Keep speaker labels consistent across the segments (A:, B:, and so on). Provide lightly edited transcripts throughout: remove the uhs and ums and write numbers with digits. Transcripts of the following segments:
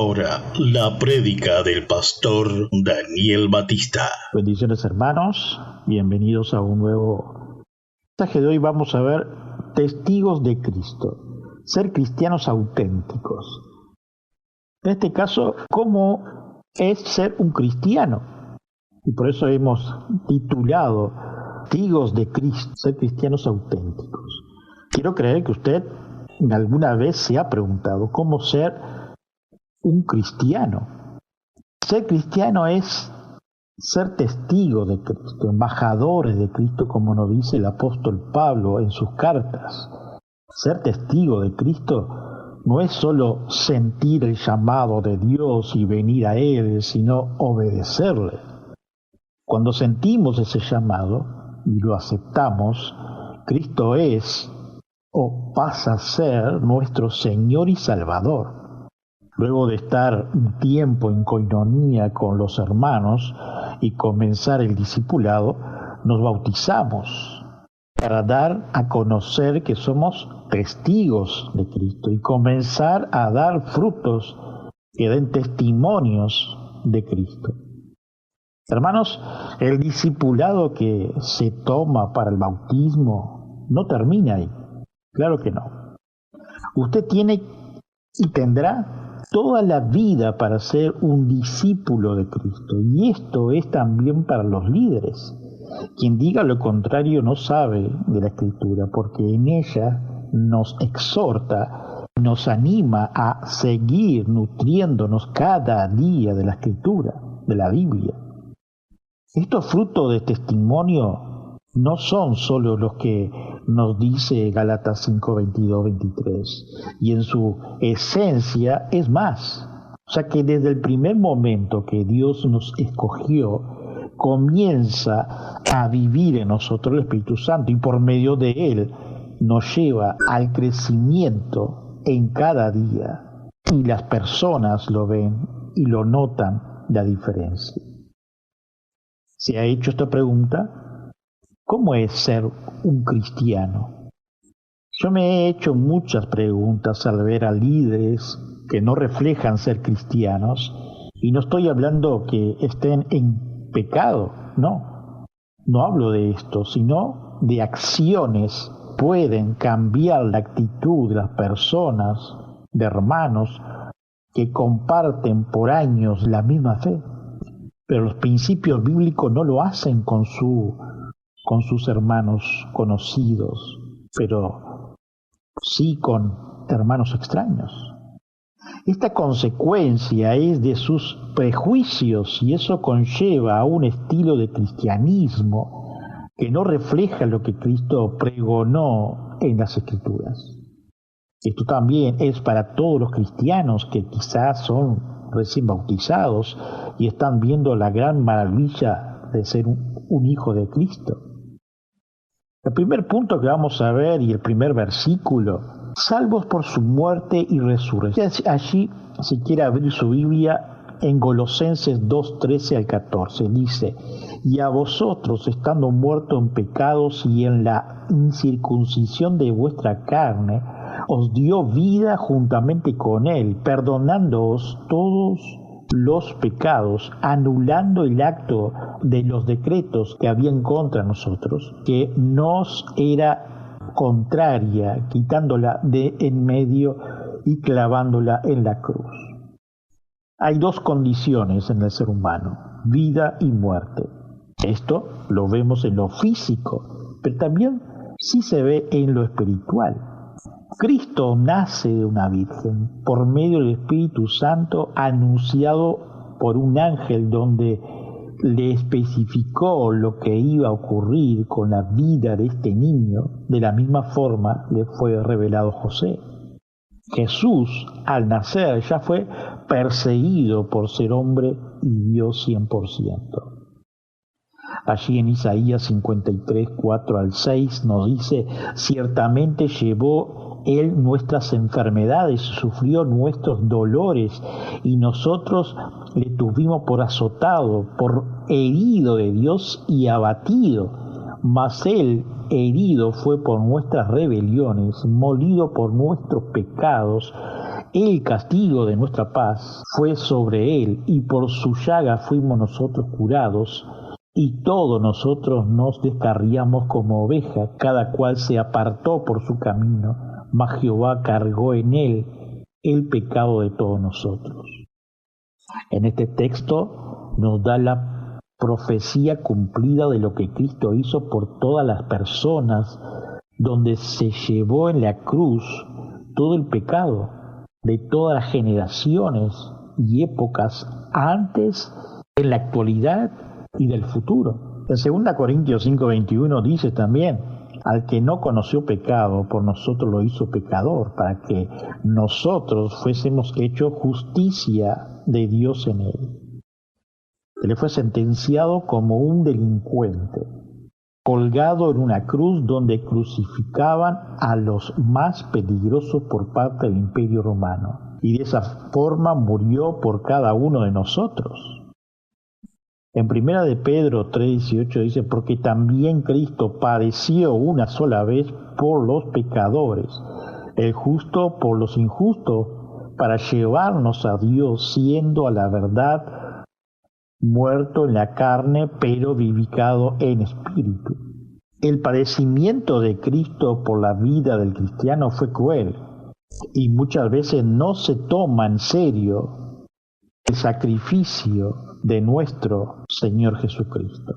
A: ahora la prédica del pastor Daniel Batista.
B: Bendiciones, hermanos, bienvenidos a un nuevo mensaje. De hoy vamos a ver testigos de Cristo, ser cristianos auténticos. En este caso, ¿cómo es ser un cristiano? Y por eso hemos titulado Testigos de Cristo, ser cristianos auténticos. Quiero creer que usted alguna vez se ha preguntado cómo ser un cristiano. Ser cristiano es ser testigo de Cristo, embajadores de Cristo, como nos dice el apóstol Pablo en sus cartas. Ser testigo de Cristo no es solo sentir el llamado de Dios y venir a Él, sino obedecerle. Cuando sentimos ese llamado y lo aceptamos, Cristo es o pasa a ser nuestro Señor y Salvador. Luego de estar un tiempo en coinonía con los hermanos y comenzar el discipulado, nos bautizamos para dar a conocer que somos testigos de Cristo y comenzar a dar frutos que den testimonios de Cristo. Hermanos, el discipulado que se toma para el bautismo no termina ahí. Claro que no. Usted tiene y tendrá toda la vida para ser un discípulo de Cristo. Y esto es también para los líderes. Quien diga lo contrario no sabe de la Escritura, porque en ella nos exhorta, nos anima a seguir nutriéndonos cada día de la Escritura, de la Biblia. Estos frutos de testimonio no son solo los que nos dice Gálatas 5, 22, 23, y en su esencia es más. O sea que desde el primer momento que Dios nos escogió, comienza a vivir en nosotros el Espíritu Santo y por medio de Él nos lleva al crecimiento en cada día. Y las personas lo ven y lo notan la diferencia. ¿Se ha hecho esta pregunta? ¿Cómo es ser un cristiano? Yo me he hecho muchas preguntas al ver a líderes que no reflejan ser cristianos, y no estoy hablando que estén en pecado, no hablo de esto, sino de acciones que pueden cambiar la actitud de las personas, de hermanos que comparten por años la misma fe, pero los principios bíblicos no lo hacen con sus hermanos conocidos, pero sí con hermanos extraños. Esta consecuencia es de sus prejuicios y eso conlleva a un estilo de cristianismo que no refleja lo que Cristo pregonó en las Escrituras. Esto también es para todos los cristianos que quizás son recién bautizados y están viendo la gran maravilla de ser un hijo de Cristo. El primer punto que vamos a ver y el primer versículo, salvos por su muerte y resurrección. Allí, si quiere abrir su Biblia, en Colosenses 2, 13 al 14, dice: y a vosotros, estando muertos en pecados y en la incircuncisión de vuestra carne, os dio vida juntamente con Él, perdonándoos todos los pecados, anulando el acto de los decretos que habían contra nosotros, que nos era contraria, quitándola de en medio y clavándola en la cruz. Hay dos condiciones en el ser humano: vida y muerte. Esto lo vemos en lo físico, pero también sí se ve en lo espiritual. Cristo nace de una virgen por medio del Espíritu Santo, anunciado por un ángel, donde le especificó lo que iba a ocurrir con la vida de este niño. De la misma forma le fue revelado a José. Jesús, al nacer, ya fue perseguido por ser hombre y Dios 100%. Allí en Isaías 53, 4 al 6 nos dice: ciertamente llevó Él nuestras enfermedades, sufrió nuestros dolores, y nosotros le tuvimos por azotado, por herido de Dios y abatido. Mas Él herido fue por nuestras rebeliones, molido por nuestros pecados, El castigo de nuestra paz fue sobre él, y por su llaga fuimos nosotros curados, y todos nosotros nos descarriamos como ovejas, cada cual se apartó por su camino, mas Jehová cargó en él el pecado de todos nosotros. En este texto nos da la profecía cumplida de lo que Cristo hizo por todas las personas, donde se llevó en la cruz todo el pecado de todas las generaciones y épocas antes, en la actualidad y del futuro. En 2 Corintios 5:21 dice también: al que no conoció pecado, por nosotros lo hizo pecador, para que nosotros fuésemos hechos justicia de Dios en él. Él fue sentenciado como un delincuente, colgado en una cruz donde crucificaban a los más peligrosos por parte del Imperio Romano, y de esa forma murió por cada uno de nosotros. En 1 de Pedro 3:18 dice: porque también Cristo padeció una sola vez por los pecadores, el justo por los injustos, para llevarnos a Dios, siendo a la verdad muerto en la carne, pero vivificado en espíritu. El padecimiento de Cristo por la vida del cristiano fue cruel, y muchas veces no se toma en serio el sacrificio de nuestro Señor Jesucristo.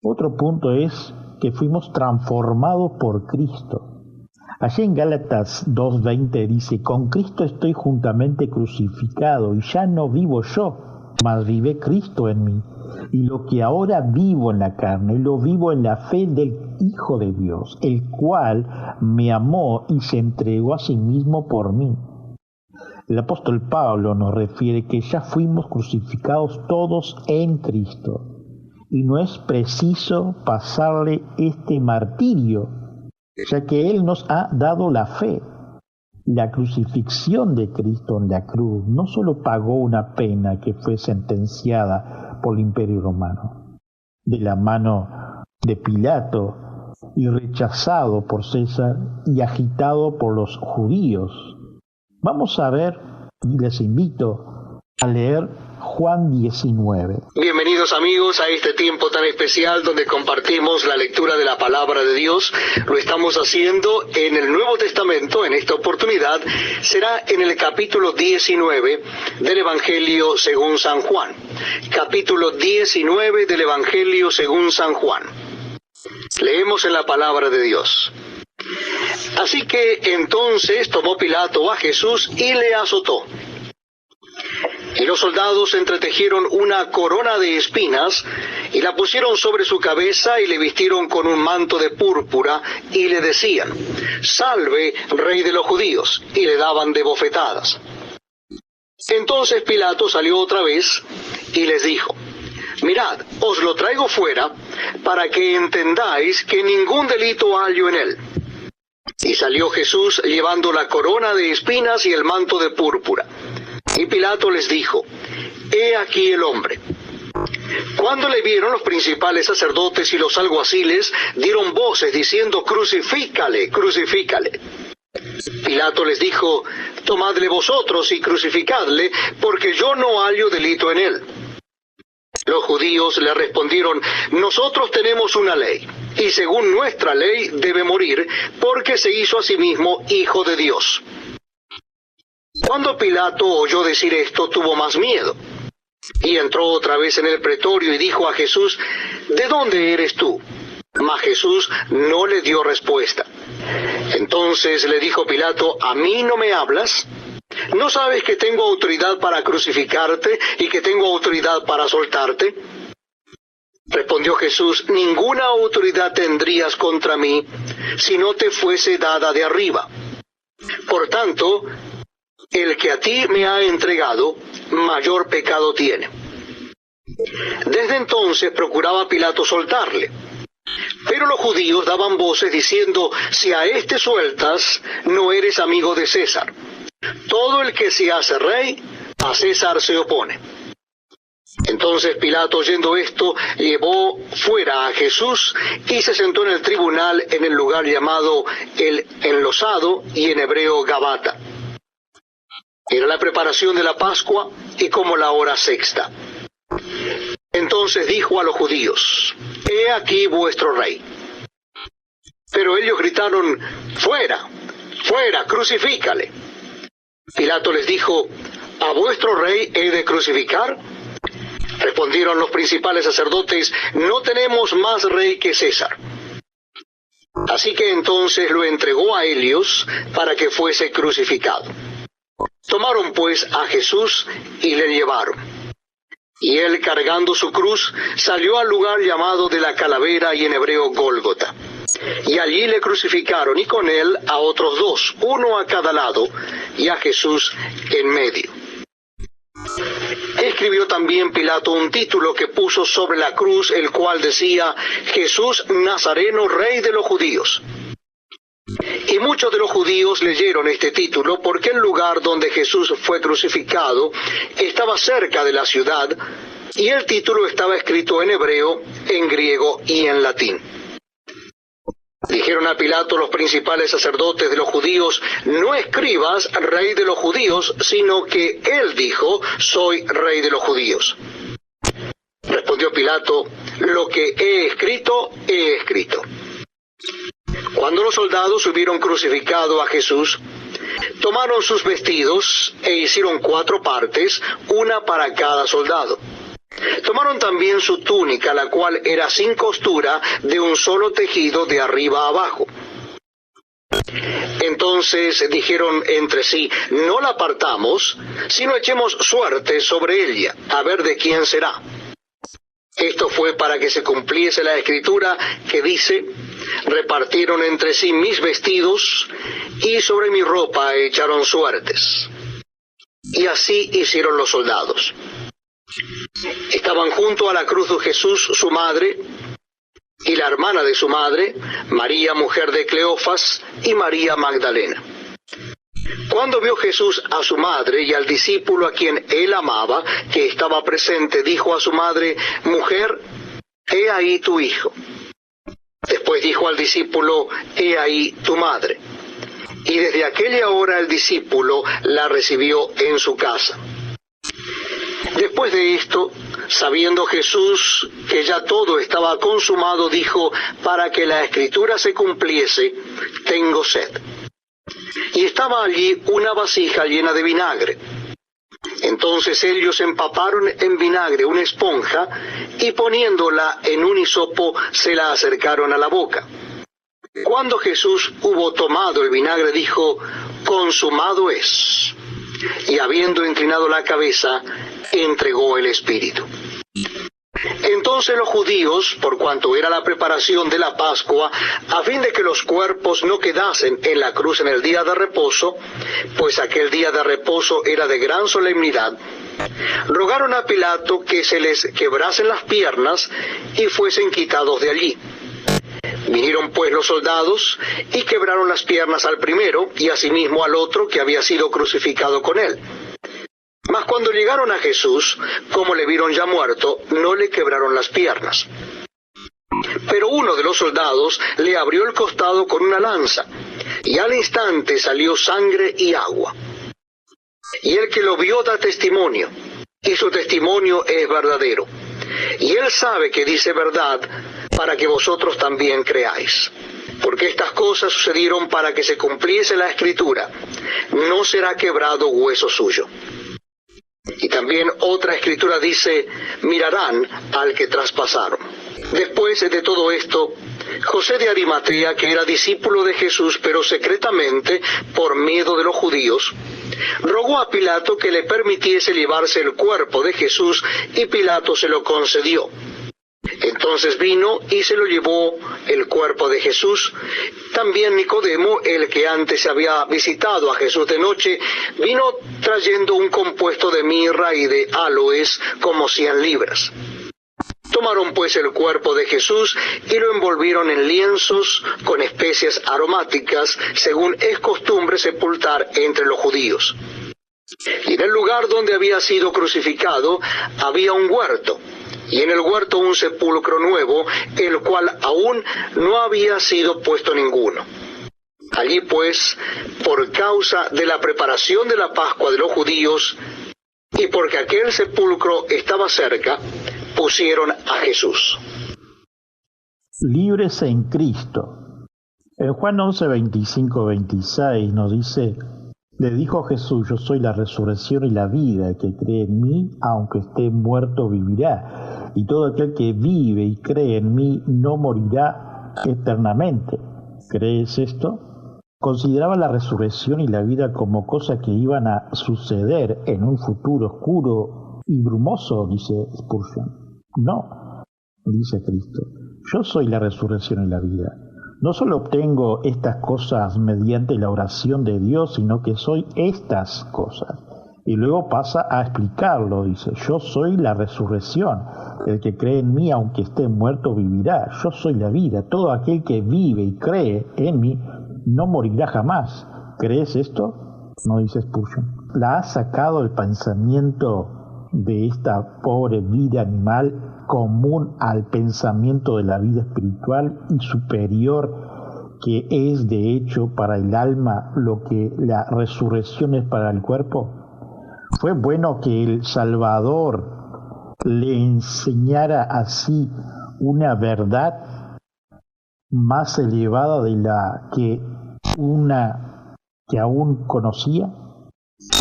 B: Otro punto es que fuimos transformados por Cristo. Allí en Gálatas 2:20 dice: con Cristo estoy juntamente crucificado, y ya no vivo yo, mas vive Cristo en mí. Y lo que ahora vivo en la carne, lo vivo en la fe del Hijo de Dios, el cual me amó y se entregó a sí mismo por mí. El apóstol Pablo nos refiere que ya fuimos crucificados todos en Cristo, y no es preciso pasarle este martirio, ya que Él nos ha dado la fe. La crucifixión de Cristo en la cruz no solo pagó una pena que fue sentenciada por el Imperio Romano, de la mano de Pilato, y rechazado por César y agitado por los judíos. Vamos a ver, y les invito a leer Juan 19.
C: Bienvenidos amigos a este tiempo tan especial donde compartimos la lectura de la palabra de Dios. Lo estamos haciendo en el Nuevo Testamento. En esta oportunidad será en el capítulo 19 del Evangelio según San Juan. Capítulo 19 del Evangelio según San Juan. Leemos en la palabra de Dios. Así que entonces tomó Pilato a Jesús y le azotó. Y los soldados entretejieron una corona de espinas y la pusieron sobre su cabeza y le vistieron con un manto de púrpura y le decían: «Salve, Rey de los judíos», y le daban de bofetadas. Entonces Pilato salió otra vez y les dijo: «Mirad, os lo traigo fuera para que entendáis que ningún delito hallo en él». Y salió Jesús llevando la corona de espinas y el manto de púrpura. Y Pilato les dijo: «He aquí el hombre». Cuando le vieron, los principales sacerdotes y los alguaciles dieron voces diciendo: «Crucifícale, crucifícale». Pilato les dijo: «Tomadle vosotros y crucificadle, porque yo no hallo delito en él». Los judíos le respondieron: «Nosotros tenemos una ley, y según nuestra ley debe morir, porque se hizo a sí mismo hijo de Dios». Cuando Pilato oyó decir esto, tuvo más miedo, y entró otra vez en el pretorio y dijo a Jesús: «¿De dónde eres tú?». Mas Jesús no le dio respuesta. Entonces le dijo Pilato: «¿A mí no me hablas? ¿No sabes que tengo autoridad para crucificarte y que tengo autoridad para soltarte?». Respondió Jesús: «Ninguna autoridad tendrías contra mí si no te fuese dada de arriba. Por tanto, el que a ti me ha entregado, mayor pecado tiene». Desde entonces procuraba Pilato soltarle. Pero los judíos daban voces diciendo: «Si a este sueltas, no eres amigo de César. Todo el que se hace rey, a César se opone». Entonces Pilato, oyendo esto, llevó fuera a Jesús y se sentó en el tribunal en el lugar llamado el Enlosado, y en hebreo Gabata. Era la preparación de la Pascua y como la hora sexta. Entonces dijo a los judíos: «He aquí vuestro rey». Pero ellos gritaron: «¡Fuera! ¡Fuera! ¡Crucifícale!». Pilato les dijo: «¿A vuestro rey he de crucificar?». Respondieron los principales sacerdotes: «No tenemos más rey que César». Así que entonces lo entregó a ellos para que fuese crucificado. Tomaron pues a Jesús y le llevaron. Y él, cargando su cruz, salió al lugar llamado de la Calavera, y en hebreo Gólgota. Y allí le crucificaron, y con él a otros dos, uno a cada lado, y a Jesús en medio. Escribió también Pilato un título que puso sobre la cruz, el cual decía: «Jesús Nazareno, Rey de los Judíos». Y muchos de los judíos leyeron este título porque el lugar donde Jesús fue crucificado estaba cerca de la ciudad, y el título estaba escrito en hebreo, en griego y en latín. Dijeron a Pilato los principales sacerdotes de los judíos: «No escribas Rey de los Judíos, sino que él dijo: soy Rey de los Judíos». Respondió Pilato: «Lo que he escrito, he escrito». Cuando los soldados hubieron crucificado a Jesús, tomaron sus vestidos e hicieron 4 partes, una para cada soldado. Tomaron también su túnica, la cual era sin costura, de un solo tejido de arriba a abajo. Entonces dijeron entre sí: «No la partamos, sino echemos suerte sobre ella, a ver de quién será». Esto fue para que se cumpliese la escritura que dice: «Repartieron entre sí mis vestidos, y sobre mi ropa echaron suertes». Y así hicieron los soldados. Estaban junto a la cruz de Jesús su madre y la hermana de su madre, María, mujer de Cleofas, y María Magdalena. Cuando vio Jesús a su madre y al discípulo a quien él amaba, que estaba presente, dijo a su madre: «Mujer, he ahí tu hijo». Después dijo al discípulo: «He ahí tu madre». Y desde aquella hora el discípulo la recibió en su casa. Después de esto, sabiendo Jesús que ya todo estaba consumado, dijo: «Para que la escritura se cumpliese, tengo sed». Y estaba allí una vasija llena de vinagre. Entonces ellos empaparon en vinagre una esponja, y poniéndola en un hisopo se la acercaron a la boca. Cuando Jesús hubo tomado el vinagre, dijo: «Consumado es». Y habiendo inclinado la cabeza, entregó el espíritu. Entonces los judíos, por cuanto era la preparación de la Pascua, a fin de que los cuerpos no quedasen en la cruz en el día de reposo, pues aquel día de reposo era de gran solemnidad, rogaron a Pilato que se les quebrasen las piernas y fuesen quitados de allí. Vinieron pues los soldados y quebraron las piernas al primero y asimismo al otro que había sido crucificado con él. Mas cuando llegaron a Jesús, como le vieron ya muerto, no le quebraron las piernas. Pero uno de los soldados le abrió el costado con una lanza, y al instante salió sangre y agua. Y el que lo vio da testimonio, y su testimonio es verdadero. Y él sabe que dice verdad, para que vosotros también creáis. Porque estas cosas sucedieron para que se cumpliese la Escritura: no será quebrado hueso suyo. Y también otra escritura dice: mirarán al que traspasaron. Después de todo esto, José de Arimatea, que era discípulo de Jesús, pero secretamente, por miedo de los judíos, rogó a Pilato que le permitiese llevarse el cuerpo de Jesús, y Pilato se lo concedió. Entonces vino y se lo llevó el cuerpo de Jesús. También Nicodemo, el que antes había visitado a Jesús de noche, vino trayendo un compuesto de mirra y de áloes, como 100 libras. Tomaron pues el cuerpo de Jesús y lo envolvieron en lienzos con especias aromáticas, según es costumbre sepultar entre los judíos. Y en el lugar donde había sido crucificado había un huerto, y en el huerto un sepulcro nuevo, el cual aún no había sido puesto ninguno. Allí pues, por causa de la preparación de la Pascua de los judíos, y porque aquel sepulcro estaba cerca, pusieron a Jesús.
B: Libres en Cristo. En Juan 11, 25, 26 nos dice: le dijo Jesús: yo soy la resurrección y la vida, el que cree en mí, aunque esté muerto, vivirá, y todo aquel que vive y cree en mí no morirá eternamente. ¿Crees esto? Consideraba la resurrección y la vida como cosas que iban a suceder en un futuro oscuro y brumoso, dice Spurgeon. No, dice Cristo: yo soy la resurrección y la vida. No solo obtengo estas cosas mediante la oración de Dios, sino que soy estas cosas. Y luego pasa a explicarlo, dice: yo soy la resurrección, el que cree en mí, aunque esté muerto, vivirá. Yo soy la vida, todo aquel que vive y cree en mí no morirá jamás. ¿Crees esto? No, dice Spurgeon. La ha sacado el pensamiento de esta pobre vida animal común al pensamiento de la vida espiritual y superior, que es de hecho para el alma lo que la resurrección es para el cuerpo. Fue bueno que el Salvador le enseñara así una verdad más elevada de la que aún conocía.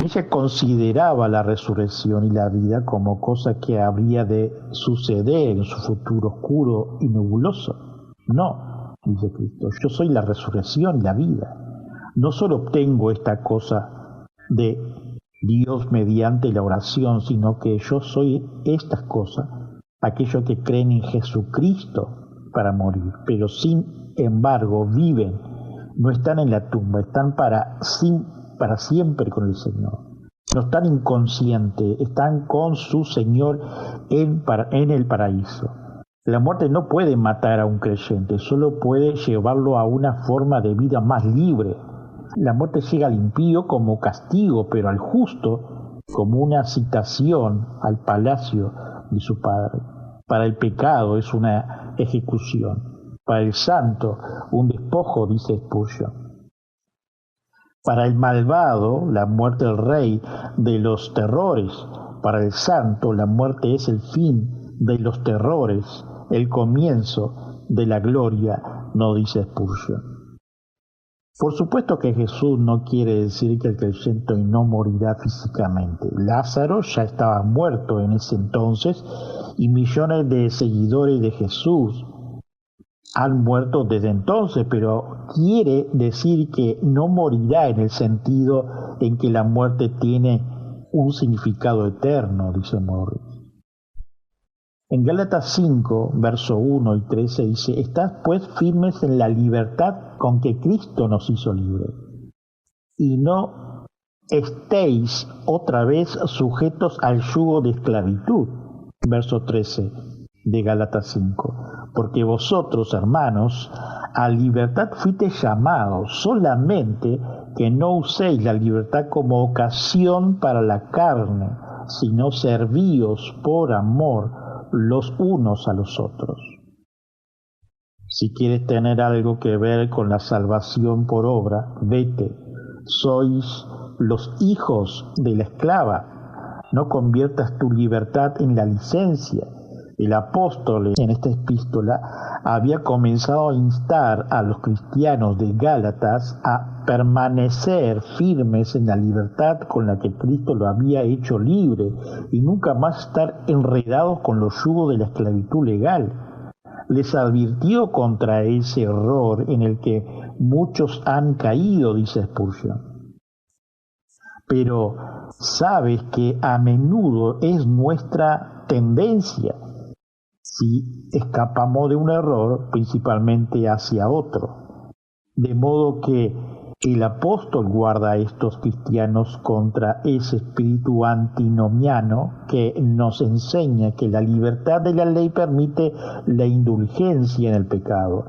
B: Ella consideraba la resurrección y la vida como cosa que habría de suceder en su futuro oscuro y nebuloso. No, dice Cristo: yo soy la resurrección y la vida. No solo obtengo esta cosa de Dios mediante la oración, sino que yo soy estas cosas, aquellos que creen en Jesucristo para morir, pero sin embargo viven, no están en la tumba, están para siempre con el Señor. No están inconscientes, están con su Señor en el paraíso. La muerte no puede matar a un creyente, solo puede llevarlo a una forma de vida más libre. La muerte llega al impío como castigo, pero al justo como una citación al palacio de su Padre. Para el pecado es una ejecución, para el santo un despojo, dice Spurgeon. Para el malvado, la muerte es el rey de los terrores. Para el santo, la muerte es el fin de los terrores, el comienzo de la gloria, no dice Spurgeon. Por supuesto que Jesús no quiere decir que el creyente no morirá físicamente. Lázaro ya estaba muerto en ese entonces y millones de seguidores de Jesús han muerto desde entonces, pero quiere decir que no morirá en el sentido en que la muerte tiene un significado eterno, dice Morris. En Gálatas 5, verso 1 y 13 dice: estad pues firmes en la libertad con que Cristo nos hizo libres, y no estéis otra vez sujetos al yugo de esclavitud. Verso 13 de Gálatas 5. Porque vosotros, hermanos, a libertad fuisteis llamados, solamente que no uséis la libertad como ocasión para la carne, sino servíos por amor los unos a los otros. Si quieres tener algo que ver con la salvación por obra, vete. Sois los hijos de la esclava. No conviertas tu libertad en la licencia. El apóstol en esta epístola había comenzado a instar a los cristianos de Gálatas a permanecer firmes en la libertad con la que Cristo lo había hecho libre y nunca más estar enredados con los yugos de la esclavitud legal. Les advirtió contra ese error en el que muchos han caído, dice Spurgeon. Pero sabes que a menudo es nuestra tendencia, si escapamos de un error, principalmente hacia otro. De modo que el apóstol guarda a estos cristianos contra ese espíritu antinomiano que nos enseña que la libertad de la ley permite la indulgencia en el pecado.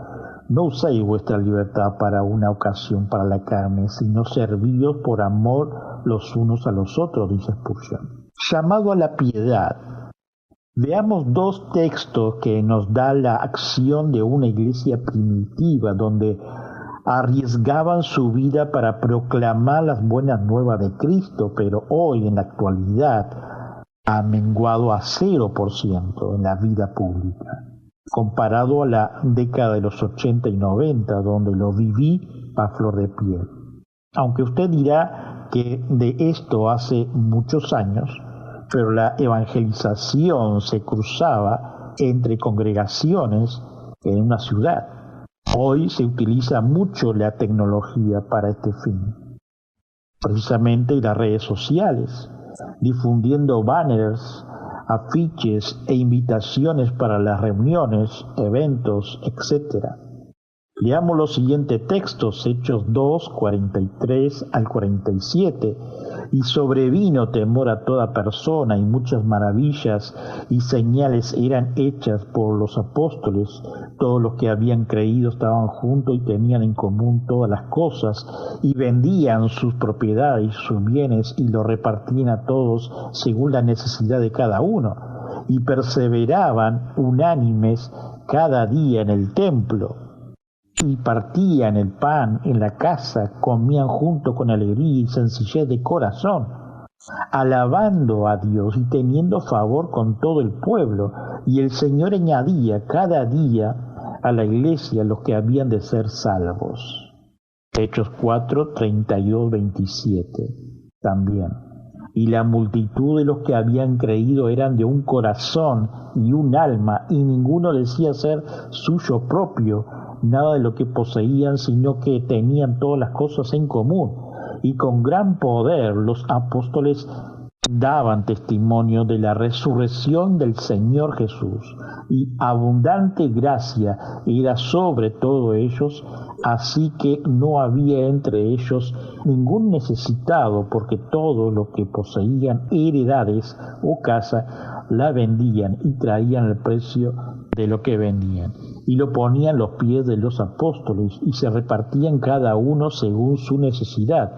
B: No uséis vuestra libertad para una ocasión para la carne, sino servíos por amor los unos a los otros, dice Spurgeon. Llamado a la piedad. Veamos dos textos que nos da la acción de una iglesia primitiva donde arriesgaban su vida para proclamar las buenas nuevas de Cristo, pero hoy en la actualidad ha menguado a 0% en la vida pública, comparado a la década de los 80 y 90, donde lo viví a flor de piel. Aunque usted dirá que de esto hace muchos años, pero la evangelización se cruzaba entre congregaciones en una ciudad. Hoy se utiliza mucho la tecnología para este fin, precisamente las redes sociales, difundiendo banners, afiches e invitaciones para las reuniones, eventos, etc. Leamos los siguientes textos, Hechos 2, 43 al 47. Y sobrevino temor a toda persona, y muchas maravillas y señales eran hechas por los apóstoles. Todos los que habían creído estaban juntos y tenían en común todas las cosas, y vendían sus propiedades y sus bienes, y lo repartían a todos según la necesidad de cada uno. Y perseveraban unánimes cada día en el templo, y partían el pan en la casa, comían junto con alegría y sencillez de corazón, alabando a Dios y teniendo favor con todo el pueblo. Y el Señor añadía cada día a la iglesia los que habían de ser salvos. Hechos 4, 32, 27 también. Y la multitud de los que habían creído eran de un corazón y un alma, y ninguno decía ser suyo propio nada de lo que poseían, sino que tenían todas las cosas en común. Y con gran poder los apóstoles daban testimonio de la resurrección del Señor Jesús, y abundante gracia era sobre todos ellos, así que no había entre ellos ningún necesitado, porque todos los que poseían heredades o casa la vendían y traían el precio de lo que vendían, y lo ponían a los pies de los apóstoles, y se repartían cada uno según su necesidad.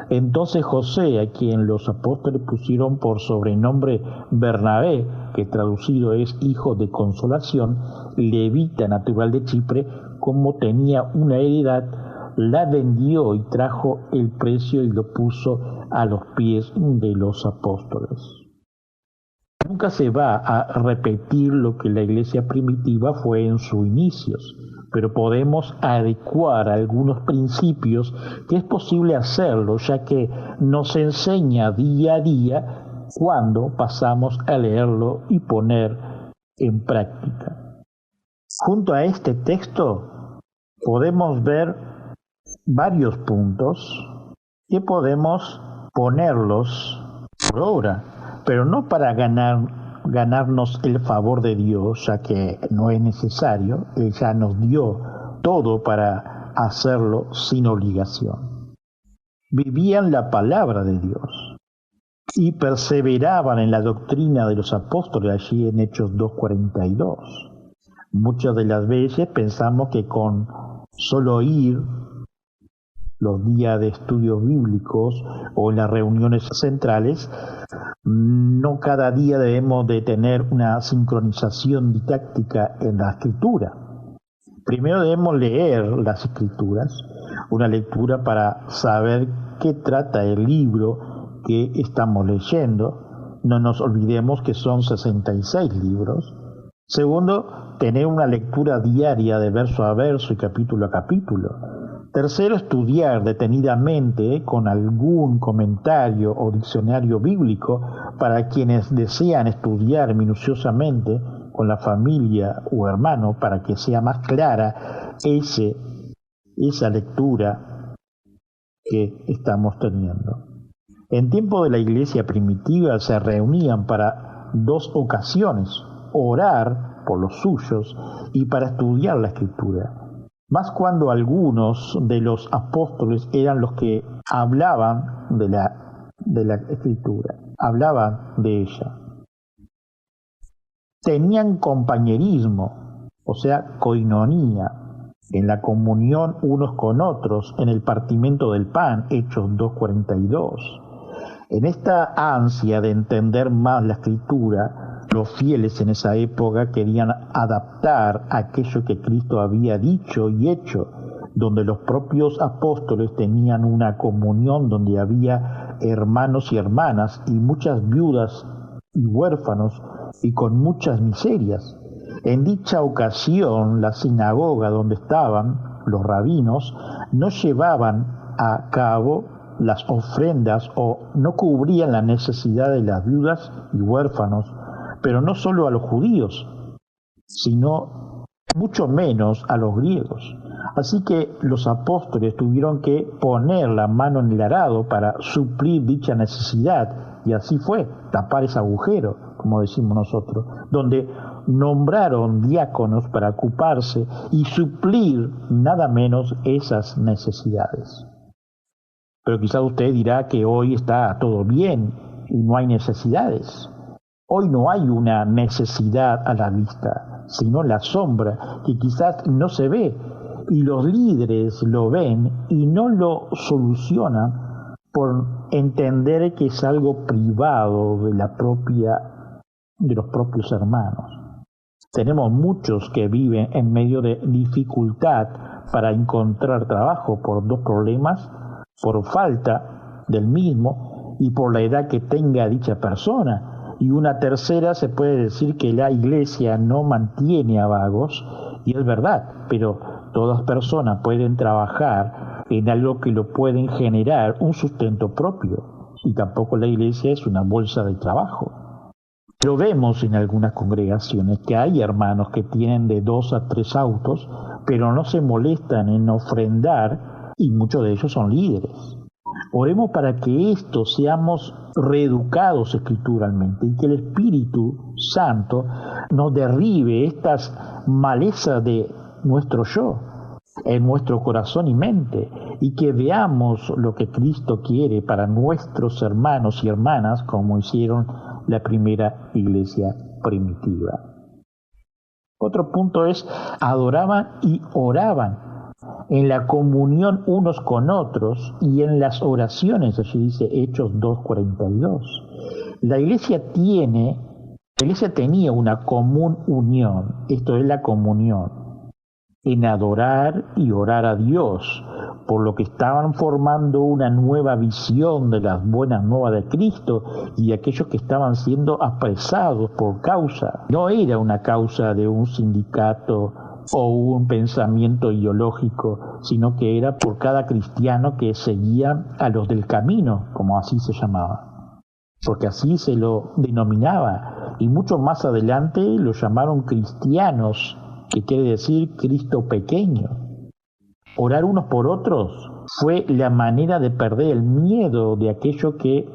B: Entonces José, a quien los apóstoles pusieron por sobrenombre Bernabé, que traducido es hijo de consolación, levita natural de Chipre, como tenía una heredad, la vendió y trajo el precio y lo puso a los pies de los apóstoles. Nunca se va a repetir lo que la iglesia primitiva fue en sus inicios, pero podemos adecuar algunos principios que es posible hacerlo, ya que nos enseña día a día cuando pasamos a leerlo y poner en práctica. Junto a este texto podemos ver varios puntos que podemos ponerlos por obra, pero no para ganarnos el favor de Dios, ya que no es necesario. Él ya nos dio todo para hacerlo sin obligación. Vivían la palabra de Dios y perseveraban en la doctrina de los apóstoles, allí en Hechos 2:42. Muchas de las veces pensamos que con solo ir los días de estudios bíblicos o en las reuniones centrales, no cada día debemos de tener una sincronización didáctica en la escritura. Primero debemos leer las escrituras, una lectura para saber qué trata el libro que estamos leyendo. No nos olvidemos que son 66 libros. Segundo, tener una lectura diaria de verso a verso y capítulo a capítulo. Tercero, estudiar detenidamente con algún comentario o diccionario bíblico para quienes desean estudiar minuciosamente con la familia o hermano, para que sea más clara esa lectura que estamos teniendo. En tiempo de la iglesia primitiva se reunían para dos ocasiones: orar por los suyos y para estudiar la escritura. Más cuando algunos de los apóstoles eran los que hablaban de la escritura, hablaban de ella. Tenían compañerismo, o sea, coinonía, en la comunión unos con otros, en el partimiento del pan, Hechos 2:42. En esta ansia de entender más la escritura, los fieles en esa época querían adaptar aquello que Cristo había dicho y hecho, donde los propios apóstoles tenían una comunión, donde había hermanos y hermanas y muchas viudas y huérfanos y con muchas miserias. En dicha ocasión, la sinagoga donde estaban los rabinos no llevaban a cabo las ofrendas o no cubrían la necesidad de las viudas y huérfanos, pero no solo a los judíos, sino mucho menos a los griegos. Así que los apóstoles tuvieron que poner la mano en el arado para suplir dicha necesidad, y así fue, tapar ese agujero, como decimos nosotros, donde nombraron diáconos para ocuparse y suplir nada menos esas necesidades. Pero quizás usted dirá que hoy está todo bien y no hay necesidades. Hoy no hay una necesidad a la vista, sino la sombra que quizás no se ve, y los líderes lo ven y no lo solucionan por entender que es algo privado de los propios hermanos. Tenemos muchos que viven en medio de dificultad para encontrar trabajo por dos problemas, por falta del mismo y por la edad que tenga dicha persona. Y una tercera, se puede decir que la iglesia no mantiene a vagos, y es verdad, pero todas personas pueden trabajar en algo que lo pueden generar un sustento propio, y tampoco la iglesia es una bolsa de trabajo. Pero vemos en algunas congregaciones que hay hermanos que tienen de 2 a 3 autos, pero no se molestan en ofrendar, y muchos de ellos son líderes. Oremos para que estos seamos reeducados escrituralmente y que el Espíritu Santo nos derribe estas malezas de nuestro yo en nuestro corazón y mente, y que veamos lo que Cristo quiere para nuestros hermanos y hermanas, como hicieron la primera iglesia primitiva. Otro punto es: adoraban y oraban en la comunión unos con otros y en las oraciones. Allí dice Hechos 2:42. La iglesia tenía una común unión, esto es la comunión, en adorar y orar a Dios, por lo que estaban formando una nueva visión de las buenas nuevas de Cristo, y aquellos que estaban siendo apresados por causa. No era una causa de un sindicato o un pensamiento ideológico, sino que era por cada cristiano que seguía a los del camino, como así se llamaba, porque así se lo denominaba, y mucho más adelante lo llamaron cristianos, que quiere decir Cristo pequeño. Orar unos por otros fue la manera de perder el miedo de aquello que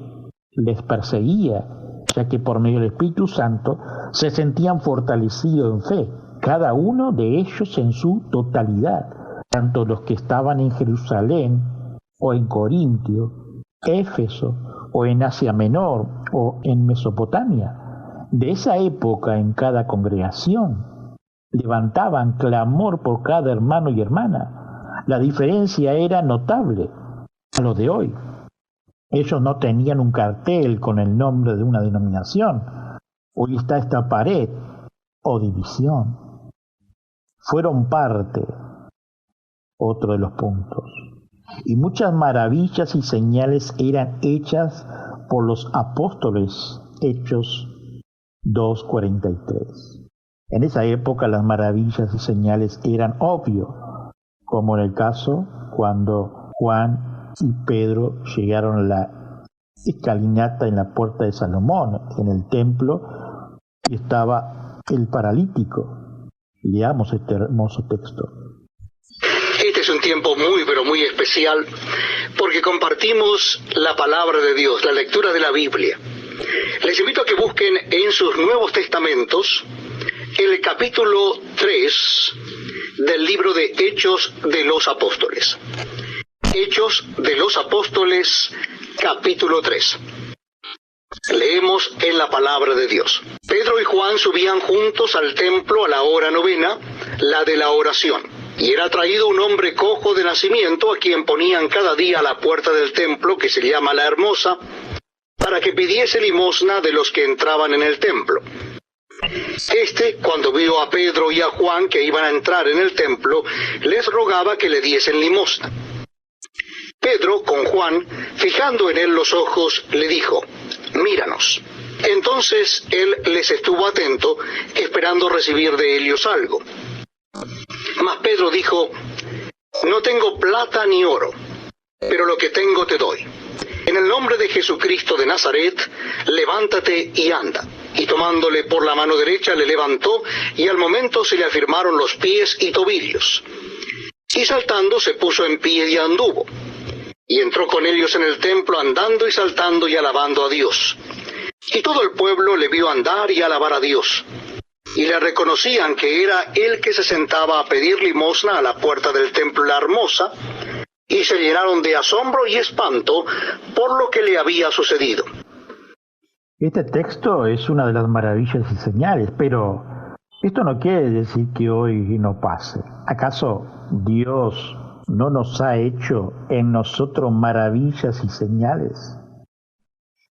B: les perseguía, ya que por medio del Espíritu Santo se sentían fortalecidos en fe, cada uno de ellos en su totalidad, tanto los que estaban en Jerusalén o en Corintio, Éfeso o en Asia Menor o en Mesopotamia. De esa época, en cada congregación levantaban clamor por cada hermano y hermana. La diferencia era notable a lo de hoy. Ellos no tenían un cartel con el nombre de una denominación. Hoy está esta pared o división. Fueron parte, otro de los puntos. Y muchas maravillas y señales eran hechas por los apóstoles. Hechos 2:43. En esa época las maravillas y señales eran obvios, como en el caso cuando Juan y Pedro llegaron a la escalinata en la puerta de Salomón, en el templo, y estaba el paralítico. Leamos este hermoso texto.
C: Este es un tiempo muy, pero muy especial, porque compartimos la palabra de Dios, la lectura de la Biblia. Les invito a que busquen en sus Nuevos Testamentos el capítulo 3 del libro de Hechos de los Apóstoles. Hechos de los Apóstoles, capítulo 3. Leemos en la palabra de Dios. Pedro y Juan subían juntos al templo a la hora novena, la de la oración. Y era traído un hombre cojo de nacimiento, a quien ponían cada día a la puerta del templo, que se llama La Hermosa, para que pidiese limosna de los que entraban en el templo. Cuando vio a Pedro y a Juan que iban a entrar en el templo, les rogaba que le diesen limosna. Pedro, con Juan, fijando en él los ojos, le dijo: míranos. Entonces él les estuvo atento, esperando recibir de ellos algo. Mas Pedro dijo: no tengo plata ni oro, pero lo que tengo te doy. En el nombre de Jesucristo de Nazaret, levántate y anda. Y tomándole por la mano derecha le levantó, y al momento se le afirmaron los pies y tobillos. Y saltando se puso en pie y anduvo. Y entró con ellos en el templo andando y saltando y alabando a Dios. Y todo el pueblo le vio andar y alabar a Dios. Y le reconocían que era el que se sentaba a pedir limosna a la puerta del templo La Hermosa, y se llenaron de asombro y espanto por lo que le había sucedido.
B: Este texto es una de las maravillas y señales, pero esto no quiere decir que hoy no pase. ¿Acaso Dios no nos ha hecho en nosotros maravillas y señales?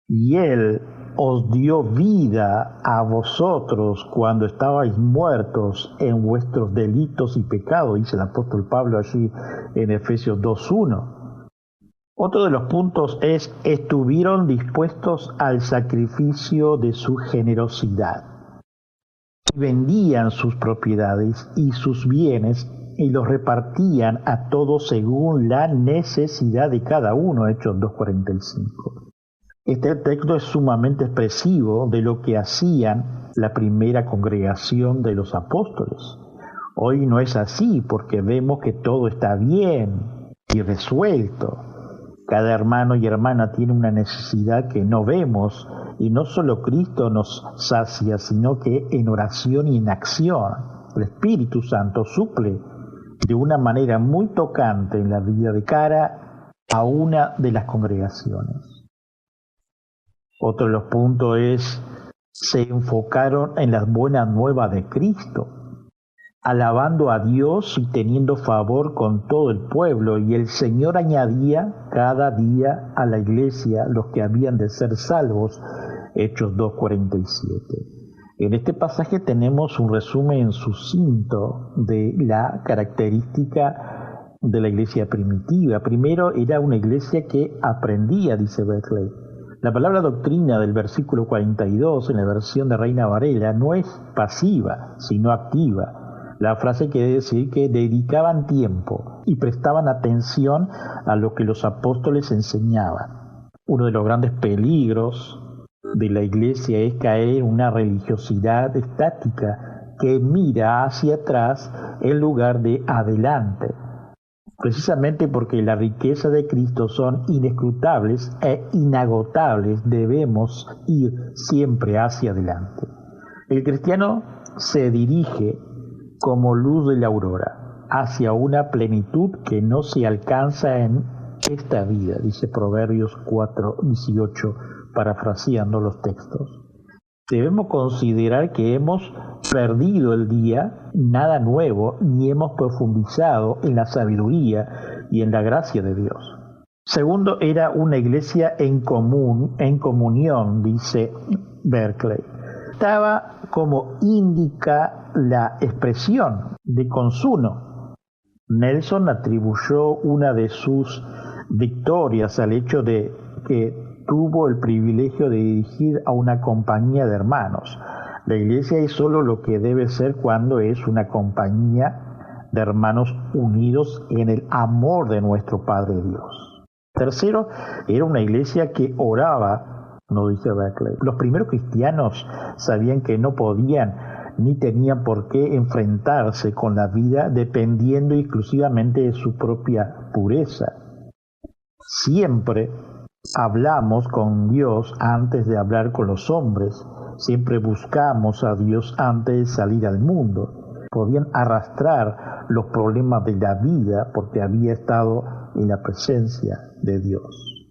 B: Y Él os dio vida a vosotros cuando estabais muertos en vuestros delitos y pecados, dice el apóstol Pablo allí en Efesios 2:1. Otro de los puntos es: estuvieron dispuestos al sacrificio de su generosidad. Vendían sus propiedades y sus bienes y los repartían a todos según la necesidad de cada uno, Hechos 2:45. Este texto es sumamente expresivo de lo que hacían la primera congregación de los apóstoles. Hoy no es así, porque vemos que todo está bien y resuelto. Cada hermano y hermana tiene una necesidad que no vemos, y no solo Cristo nos sacia, sino que en oración y en acción el Espíritu Santo suple de una manera muy tocante en la vida de cara a una de las congregaciones. Otro de los puntos es: se enfocaron en las buenas nuevas de Cristo, alabando a Dios y teniendo favor con todo el pueblo, y el Señor añadía cada día a la iglesia los que habían de ser salvos, Hechos 2:47. En este pasaje tenemos un resumen sucinto de la característica de la iglesia primitiva. Primero, era una iglesia que aprendía, dice Berkeley. La palabra doctrina del versículo 42 en la versión de Reina Varela no es pasiva, sino activa. La frase quiere decir que dedicaban tiempo y prestaban atención a lo que los apóstoles enseñaban. Uno de los grandes peligros de la iglesia es caer en una religiosidad estática que mira hacia atrás en lugar de adelante. Precisamente porque la riqueza de Cristo son inescrutables e inagotables, debemos ir siempre hacia adelante. El cristiano se dirige como luz de la aurora hacia una plenitud que no se alcanza en esta vida, dice Proverbios 4:18, parafraseando los textos. Debemos considerar que hemos perdido el día, nada nuevo, ni hemos profundizado en la sabiduría y en la gracia de Dios. Segundo, era una iglesia en comunión, dice Berkeley. Estaba como indica la expresión de consuno. Nelson atribuyó una de sus victorias al hecho de que tuvo el privilegio de dirigir a una compañía de hermanos. La iglesia es solo lo que debe ser cuando es una compañía de hermanos unidos en el amor de nuestro Padre Dios. Tercero, era una iglesia que oraba, no dice Berkeley. Los primeros cristianos sabían que no podían ni tenían por qué enfrentarse con la vida dependiendo exclusivamente de su propia pureza. Siempre hablamos con Dios antes de hablar con los hombres. Siempre buscamos a Dios antes de salir al mundo. Podían arrastrar los problemas de la vida porque había estado en la presencia de Dios.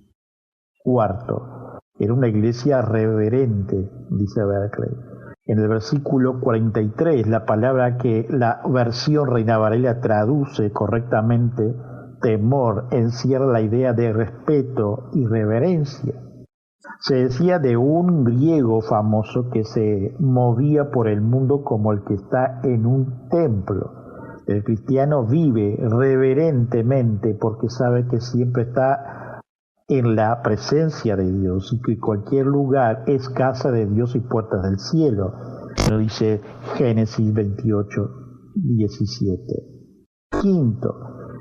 B: Cuarto, era una iglesia reverente, dice Berkeley. En el versículo 43, la palabra que la versión Reina Varela traduce correctamente, temor, encierra la idea de respeto y reverencia. Se decía de un griego famoso que se movía por el mundo como el que está en un templo. El cristiano vive reverentemente porque sabe que siempre está en la presencia de Dios y que cualquier lugar es casa de Dios y puertas del cielo. Lo dice Génesis 28, 17. Quinto,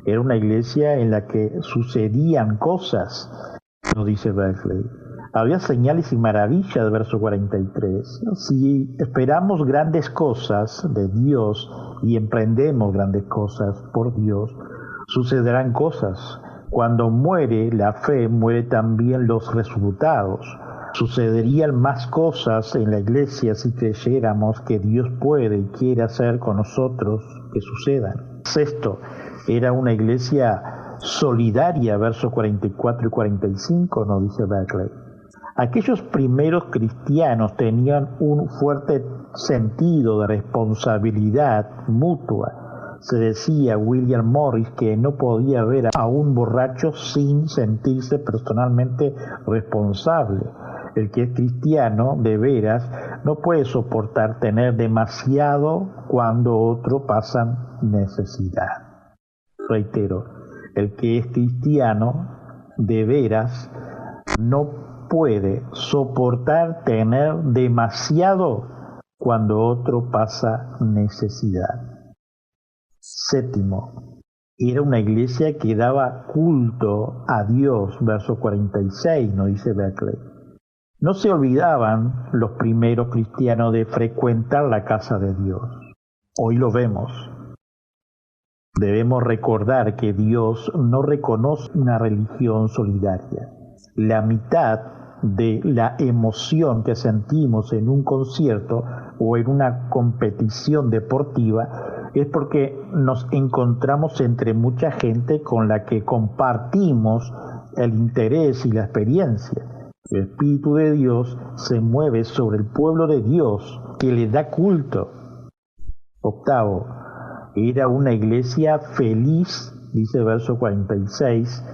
B: era una iglesia en la que sucedían cosas, lo dice Berkeley. Había señales y maravillas, verso 43. Si esperamos grandes cosas de Dios y emprendemos grandes cosas por Dios, sucederán cosas. Cuando muere la fe, muere también los resultados. Sucederían más cosas en la iglesia si creyéramos que Dios puede y quiere hacer con nosotros que sucedan. Sexto, era una iglesia solidaria, versos 44 y 45, nos dice Berkeley. Aquellos primeros cristianos tenían un fuerte sentido de responsabilidad mutua. Se decía William Morris que no podía ver a un borracho sin sentirse personalmente responsable. El que es cristiano de veras no puede soportar tener demasiado cuando otro pasa necesidad. Reitero, el que es cristiano de veras no puede soportar tener demasiado cuando otro pasa necesidad. Séptimo, era una iglesia que daba culto a Dios, verso 46, nos dice Berkeley. No se olvidaban los primeros cristianos de frecuentar la casa de Dios. Hoy lo vemos. Debemos recordar que Dios no reconoce una religión solidaria. La mitad de la emoción que sentimos en un concierto o en una competición deportiva es porque nos encontramos entre mucha gente con la que compartimos el interés y la experiencia. El Espíritu de Dios se mueve sobre el pueblo de Dios que le da culto. Octavo, era una iglesia feliz, dice verso 46,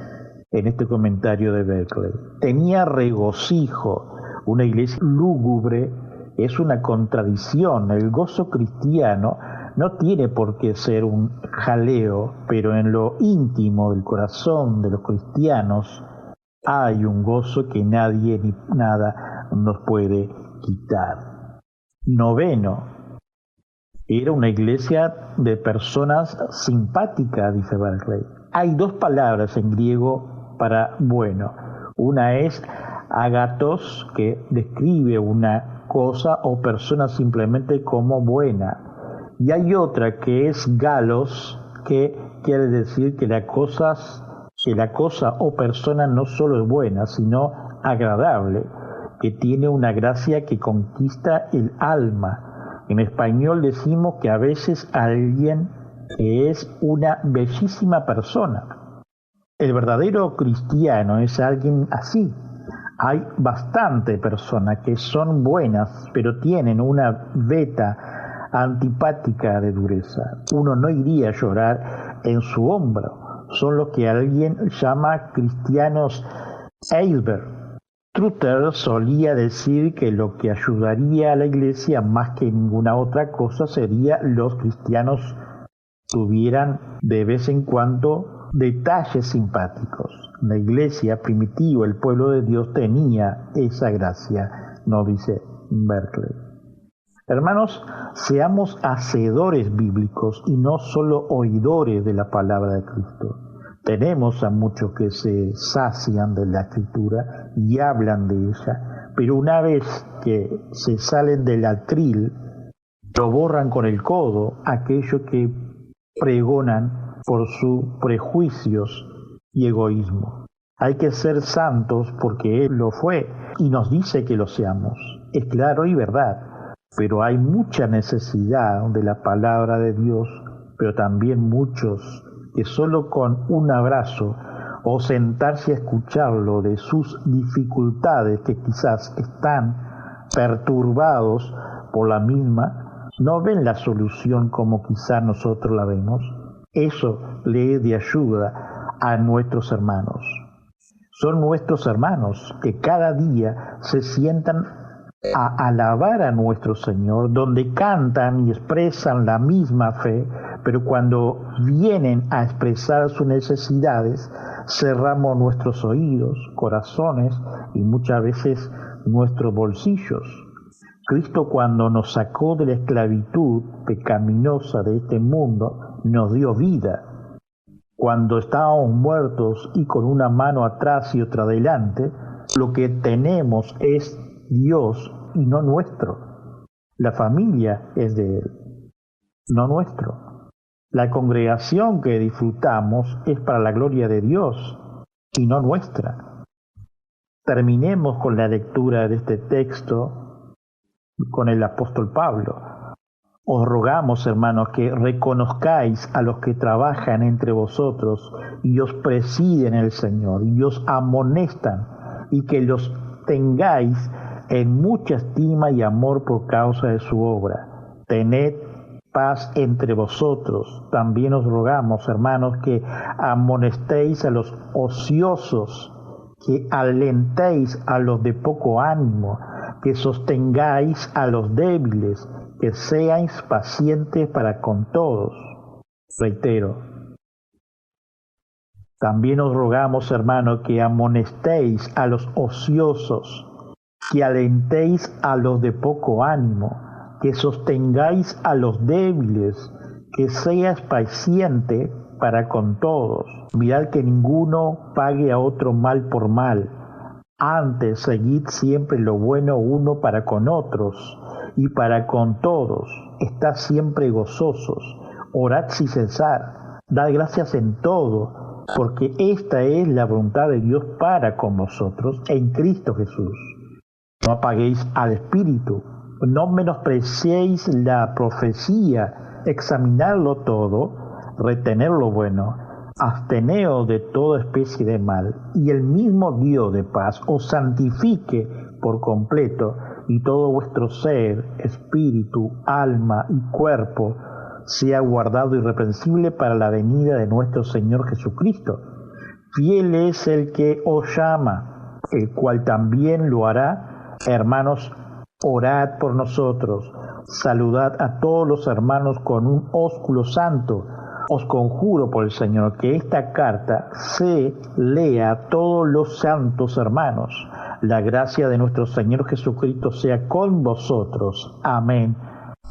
B: en este comentario de Berkeley. Tenía regocijo. Una iglesia lúgubre es una contradicción. El gozo cristiano no tiene por qué ser un jaleo, pero en lo íntimo del corazón de los cristianos hay un gozo que nadie ni nada nos puede quitar. Noveno, era una iglesia de personas simpáticas, dice Berkeley. Hay dos palabras en griego para bueno. Una es agathos, que describe una cosa o persona simplemente como buena. Y hay otra que es galos, que quiere decir que la cosa o persona no solo es buena, sino agradable, que tiene una gracia que conquista el alma. En español decimos que a veces alguien es una bellísima persona. El verdadero cristiano es alguien así. Hay bastante personas que son buenas, pero tienen una veta antipática de dureza. Uno no iría a llorar en su hombro. Son los que alguien llama cristianos iceberg. Trutter solía decir que lo que ayudaría a la iglesia más que ninguna otra cosa sería los cristianos tuvieran de vez en cuando detalles simpáticos. La iglesia primitiva, el pueblo de Dios, tenía esa gracia, nos dice Berkeley. Hermanos, seamos hacedores bíblicos y no solo oidores de la palabra de Cristo. Tenemos a muchos que se sacian de la Escritura y hablan de ella, pero una vez que se salen del atril, lo borran con el codo aquello que pregonan por sus prejuicios y egoísmo. Hay que ser santos porque Él lo fue y nos dice que lo seamos. Es claro y verdad, pero hay mucha necesidad de la palabra de Dios, pero también muchos que solo con un abrazo o sentarse a escucharlo de sus dificultades que quizás están perturbados por la misma, no ven la solución como quizás nosotros la vemos. Eso le es de ayuda a nuestros hermanos. Son nuestros hermanos que cada día se sientan a alabar a nuestro Señor, donde cantan y expresan la misma fe, pero cuando vienen a expresar sus necesidades, cerramos nuestros oídos, corazones y muchas veces nuestros bolsillos. Cristo, cuando nos sacó de la esclavitud pecaminosa de este mundo, nos dio vida. Cuando estábamos muertos y con una mano atrás y otra adelante, lo que tenemos es Dios y no nuestro. La familia es de Él, no nuestro. La congregación que disfrutamos es para la gloria de Dios y no nuestra. Terminemos con la lectura de este texto con el apóstol Pablo. Os rogamos, hermanos, que reconozcáis a los que trabajan entre vosotros y os presiden el Señor y os amonestan, y que los tengáis en mucha estima y amor por causa de su obra. Tened paz entre vosotros. También os rogamos, hermanos, que amonestéis a los ociosos, que alentéis a los de poco ánimo, que sostengáis a los débiles, que seáis pacientes para con todos. Reitero, también os rogamos, hermanos, que amonestéis a los ociosos, que alentéis a los de poco ánimo, que sostengáis a los débiles, que seáis paciente para con todos. Mirad que ninguno pague a otro mal por mal. Antes, seguid siempre lo bueno uno para con otros y para con todos. Estad siempre gozosos, orad sin cesar, dad gracias en todo, porque esta es la voluntad de Dios para con vosotros en Cristo Jesús. No apaguéis al Espíritu, no menospreciéis la profecía, examinadlo todo, retener lo bueno, absteneos de toda especie de mal, y el mismo Dios de paz os santifique por completo, y todo vuestro ser, espíritu, alma y cuerpo sea guardado irreprensible para la venida de nuestro Señor Jesucristo. Fiel es el que os llama, el cual también lo hará. Hermanos, orad por nosotros, saludad a todos los hermanos con un ósculo santo. Os conjuro por el Señor que esta carta se lea a todos los santos hermanos. La gracia de nuestro Señor Jesucristo sea con vosotros. Amén.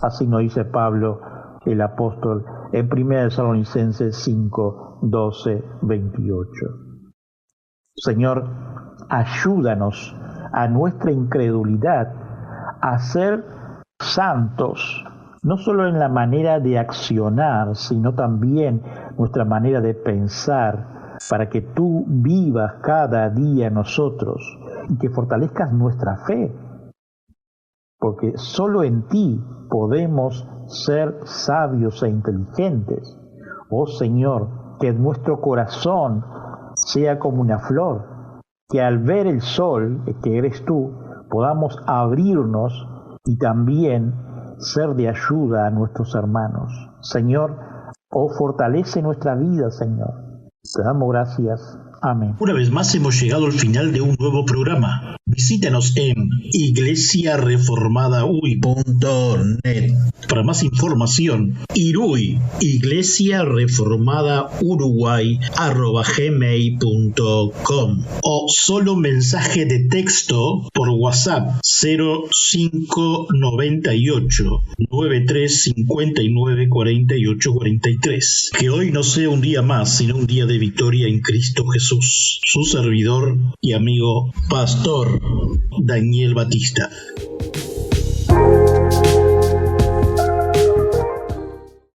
B: Así nos dice Pablo, el apóstol, en 1 Tesalonicenses 5, 12, 28. Señor, ayúdanos a nuestra incredulidad a ser santos, no solo en la manera de accionar, sino también nuestra manera de pensar, para que tú vivas cada día en nosotros y que fortalezcas nuestra fe, porque solo en ti podemos ser sabios e inteligentes. Oh Señor, que nuestro corazón sea como una flor, que al ver el sol, que eres tú, podamos abrirnos y también ser de ayuda a nuestros hermanos. Señor, oh, fortalece nuestra vida, Señor. Te damos gracias. Amén.
A: Una vez más hemos llegado al final de un nuevo programa. Visítanos en iglesiareformadauy.net. Para más información, iruy, iglesiareformadauruguay@gmail.com, o solo mensaje de texto por WhatsApp 0598 9359 4843. Que hoy no sea un día más, sino un día de victoria en Cristo Jesús. Su servidor y amigo Pastor Daniel Batista.